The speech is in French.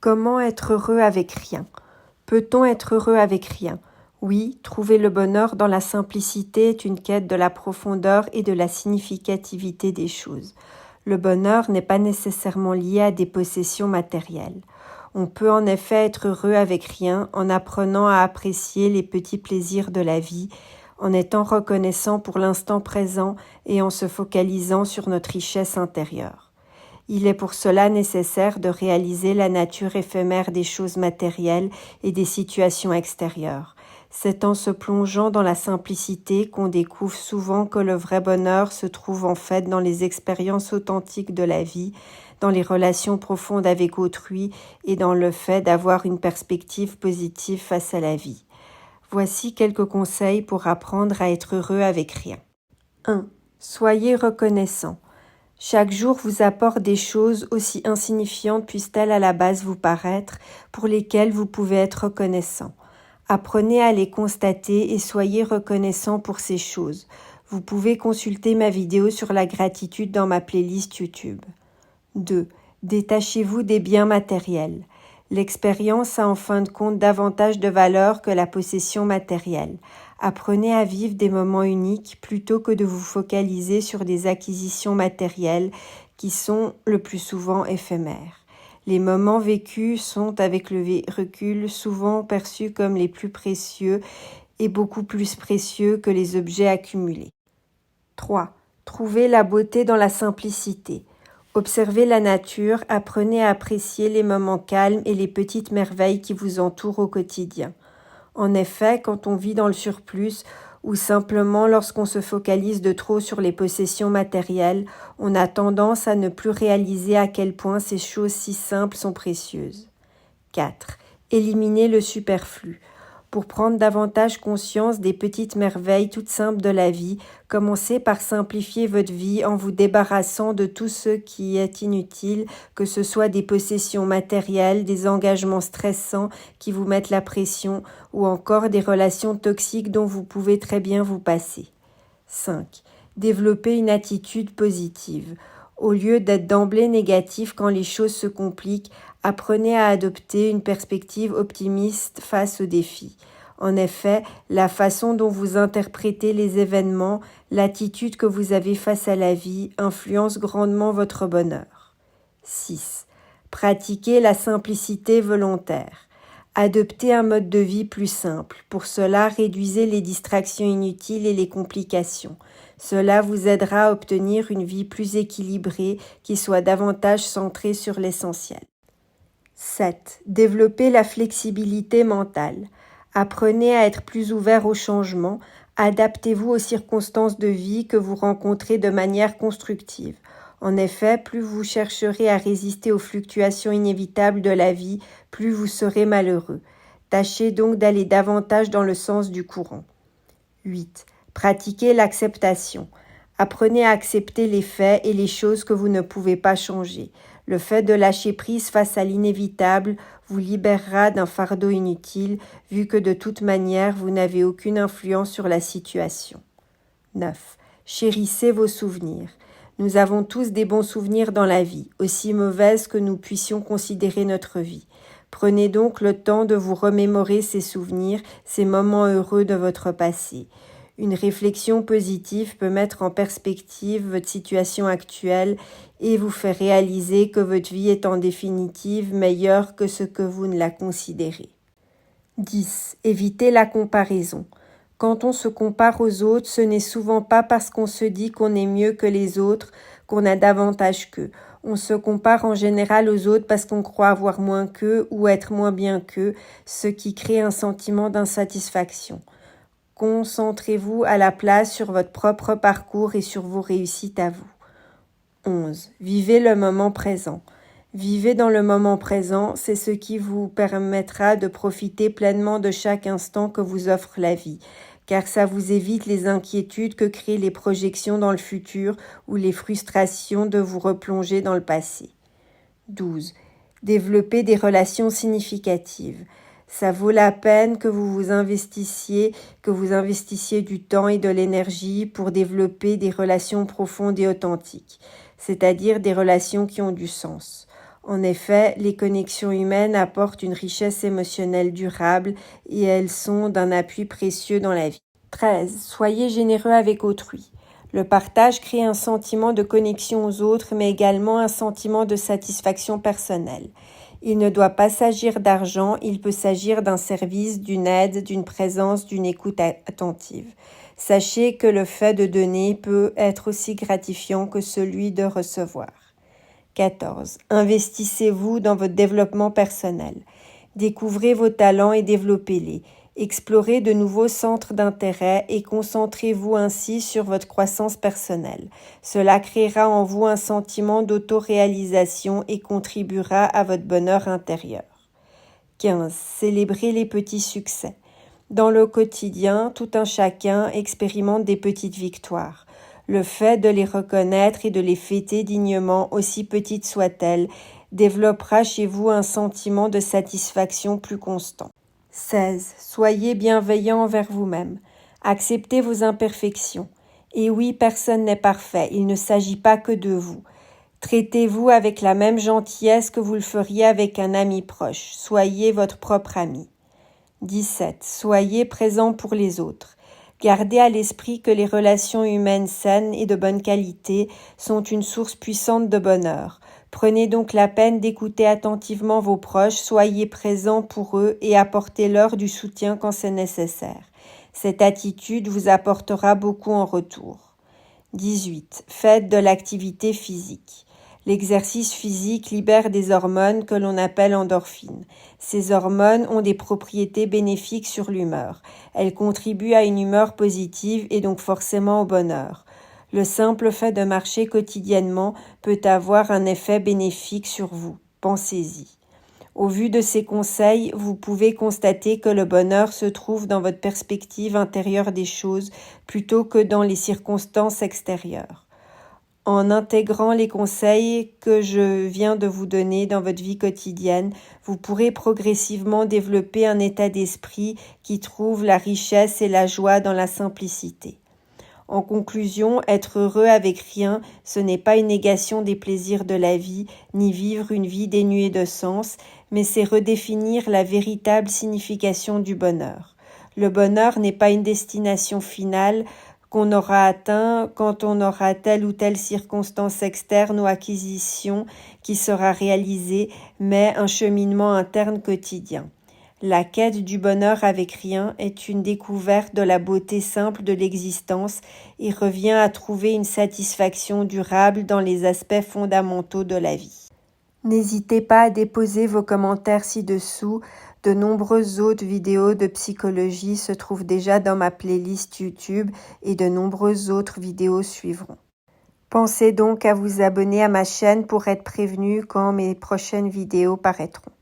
Comment être heureux avec rien? Peut-on être heureux avec rien? Oui, trouver le bonheur dans la simplicité est une quête de la profondeur et de la significativité des choses. Le bonheur n'est pas nécessairement lié à des possessions matérielles. On peut en effet être heureux avec rien en apprenant à apprécier les petits plaisirs de la vie, en étant reconnaissant pour l'instant présent et en se focalisant sur notre richesse intérieure. Il est pour cela nécessaire de réaliser la nature éphémère des choses matérielles et des situations extérieures. C'est en se plongeant dans la simplicité qu'on découvre souvent que le vrai bonheur se trouve en fait dans les expériences authentiques de la vie, dans les relations profondes avec autrui et dans le fait d'avoir une perspective positive face à la vie. Voici quelques conseils pour apprendre à être heureux avec rien. 1. Soyez reconnaissant. Chaque jour vous apporte des choses, aussi insignifiantes puissent-elles à la base vous paraître, pour lesquelles vous pouvez être reconnaissant. Apprenez à les constater et soyez reconnaissant pour ces choses. Vous pouvez consulter ma vidéo sur la gratitude dans ma playlist YouTube. 2. Détachez-vous des biens matériels. L'expérience a en fin de compte davantage de valeur que la possession matérielle. Apprenez à vivre des moments uniques plutôt que de vous focaliser sur des acquisitions matérielles qui sont le plus souvent éphémères. Les moments vécus sont, avec le recul, souvent perçus comme les plus précieux et beaucoup plus précieux que les objets accumulés. 3. Trouvez la beauté dans la simplicité. Observez la nature, apprenez à apprécier les moments calmes et les petites merveilles qui vous entourent au quotidien. En effet, quand on vit dans le surplus, ou simplement lorsqu'on se focalise de trop sur les possessions matérielles, on a tendance à ne plus réaliser à quel point ces choses si simples sont précieuses. 4. Éliminez le superflu. Pour prendre davantage conscience des petites merveilles toutes simples de la vie, commencez par simplifier votre vie en vous débarrassant de tout ce qui est inutile, que ce soit des possessions matérielles, des engagements stressants qui vous mettent la pression ou encore des relations toxiques dont vous pouvez très bien vous passer. 5. Développez une attitude positive. Au lieu d'être d'emblée négatif quand les choses se compliquent, apprenez à adopter une perspective optimiste face aux défis. En effet, la façon dont vous interprétez les événements, l'attitude que vous avez face à la vie influence grandement votre bonheur. 6. Pratiquez la simplicité volontaire. Adoptez un mode de vie plus simple. Pour cela, réduisez les distractions inutiles et les complications. Cela vous aidera à obtenir une vie plus équilibrée qui soit davantage centrée sur l'essentiel. 7. Développez la flexibilité mentale. Apprenez à être plus ouvert au changement. Adaptez-vous aux circonstances de vie que vous rencontrez de manière constructive. En effet, plus vous chercherez à résister aux fluctuations inévitables de la vie, plus vous serez malheureux. Tâchez donc d'aller davantage dans le sens du courant. 8. Pratiquez l'acceptation. Apprenez à accepter les faits et les choses que vous ne pouvez pas changer. Le fait de lâcher prise face à l'inévitable vous libérera d'un fardeau inutile, vu que de toute manière vous n'avez aucune influence sur la situation. 9. Chérissez vos souvenirs. Nous avons tous des bons souvenirs dans la vie, aussi mauvaises que nous puissions considérer notre vie. Prenez donc le temps de vous remémorer ces souvenirs, ces moments heureux de votre passé. Une réflexion positive peut mettre en perspective votre situation actuelle et vous faire réaliser que votre vie est en définitive meilleure que ce que vous ne la considérez. 10. Évitez la comparaison. Quand on se compare aux autres, ce n'est souvent pas parce qu'on se dit qu'on est mieux que les autres qu'on a davantage qu'eux. On se compare en général aux autres parce qu'on croit avoir moins qu'eux ou être moins bien qu'eux, ce qui crée un sentiment d'insatisfaction. Concentrez-vous à la place sur votre propre parcours et sur vos réussites à vous. 11. Vivez le moment présent. Vivez dans le moment présent, c'est ce qui vous permettra de profiter pleinement de chaque instant que vous offre la vie, car ça vous évite les inquiétudes que créent les projections dans le futur ou les frustrations de vous replonger dans le passé. 12. Développez des relations significatives. Ça vaut la peine que vous investissiez du temps et de l'énergie pour développer des relations profondes et authentiques, c'est-à-dire des relations qui ont du sens. En effet, les connexions humaines apportent une richesse émotionnelle durable et elles sont d'un appui précieux dans la vie. 13. Soyez généreux avec autrui. Le partage crée un sentiment de connexion aux autres, mais également un sentiment de satisfaction personnelle. Il ne doit pas s'agir d'argent, il peut s'agir d'un service, d'une aide, d'une présence, d'une écoute attentive. Sachez que le fait de donner peut être aussi gratifiant que celui de recevoir. 14. Investissez-vous dans votre développement personnel. Découvrez vos talents et développez-les. Explorez de nouveaux centres d'intérêt et concentrez-vous ainsi sur votre croissance personnelle. Cela créera en vous un sentiment d'autoréalisation et contribuera à votre bonheur intérieur. 15. Célébrez les petits succès. Dans le quotidien, tout un chacun expérimente des petites victoires. Le fait de les reconnaître et de les fêter dignement, aussi petites soient-elles, développera chez vous un sentiment de satisfaction plus constant. 16. Soyez bienveillant envers vous-même. Acceptez vos imperfections. Et oui, personne n'est parfait, il ne s'agit pas que de vous. Traitez-vous avec la même gentillesse que vous le feriez avec un ami proche. Soyez votre propre ami. 17. Soyez présent pour les autres. Gardez à l'esprit que les relations humaines saines et de bonne qualité sont une source puissante de bonheur. Prenez donc la peine d'écouter attentivement vos proches, soyez présent pour eux et apportez-leur du soutien quand c'est nécessaire. Cette attitude vous apportera beaucoup en retour. 18. Faites de l'activité physique. L'exercice physique libère des hormones que l'on appelle endorphines. Ces hormones ont des propriétés bénéfiques sur l'humeur. Elles contribuent à une humeur positive et donc forcément au bonheur. Le simple fait de marcher quotidiennement peut avoir un effet bénéfique sur vous. Pensez-y. Au vu de ces conseils, vous pouvez constater que le bonheur se trouve dans votre perspective intérieure des choses plutôt que dans les circonstances extérieures. En intégrant les conseils que je viens de vous donner dans votre vie quotidienne, vous pourrez progressivement développer un état d'esprit qui trouve la richesse et la joie dans la simplicité. En conclusion, être heureux avec rien, ce n'est pas une négation des plaisirs de la vie, ni vivre une vie dénuée de sens, mais c'est redéfinir la véritable signification du bonheur. Le bonheur n'est pas une destination finale qu'on aura atteint quand on aura telle ou telle circonstance externe ou acquisition qui sera réalisée, mais un cheminement interne quotidien. La quête du bonheur avec rien est une découverte de la beauté simple de l'existence et revient à trouver une satisfaction durable dans les aspects fondamentaux de la vie. N'hésitez pas à déposer vos commentaires ci-dessous. De nombreuses autres vidéos de psychologie se trouvent déjà dans ma playlist YouTube et de nombreuses autres vidéos suivront. Pensez donc à vous abonner à ma chaîne pour être prévenu quand mes prochaines vidéos paraîtront.